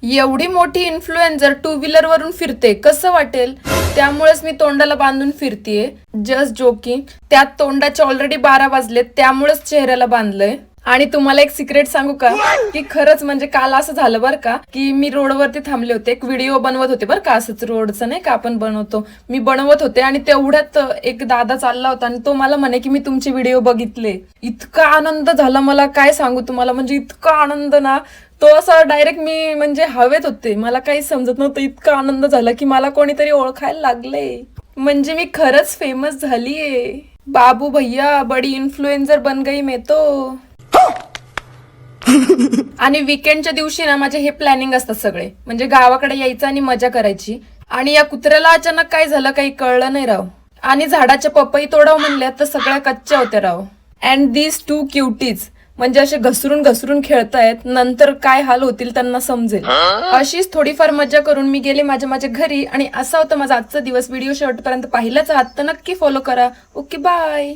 एवढी मोठी influencer two wheeler वरून फिरते कसं वाटेल? त्यामुळेच मी तोंडाला बांधून फिरतेय. Just joking. त्यात तोंडाचे ऑलरेडी 12 वाजलेत, त्यामुळेच चेहऱ्याला बांधलंय. आणि तुम्हाला एक सिक्रेट सांगू का, की खरंच म्हणजे काल असं झालं बरं का, की मी रोडवरती थांबले होते, एक व्हिडिओ बनवत होते बरं का, असंच रोडचं नाही का आपण बनवतो, मी बनवत होते आणि तेवढ्यात एक दादा चालला होता आणि तो मला म्हणे की मी तुमचे व्हिडिओ बघितले. इतका आनंद झाला मला, काय सांगू तुम्हाला, म्हणजे इतका आनंद ना, तो असा डायरेक्ट मी म्हणजे हवेत होते, मला काही समजत नव्हतं. इतका आनंद झाला की मला कोणीतरी ओळखायला लागले, म्हणजे मी खरंच फेमस झालीये. बाबू भैया बडी इन्फ्लुएन्सर बन गई मैं तो. आणि विकेंडच्या दिवशी ना माझे हे प्लॅनिंग असतात सगळे, म्हणजे गावाकडे यायचं आणि मजा करायची. आणि या कुत्र्याला अचानक काय झालं काही कळलं नाही राव, आणि झाडाच्या पपई तोडाव म्हणल्या तर सगळ्या कच्च्या होत्या राव. अँड दीज टू क्युटीज म्हणजे असे घसरून घसरून खेळतायत, नंतर काय हाल होतील त्यांना समजेल. अशीच थोडीफार मजा करून मी गेले माझ्या घरी. आणि असा होता माझा आजचा दिवस. व्हिडिओ शेवटपर्यंत पाहिलाच आहात तर नक्की फॉलो करा. Okay bye.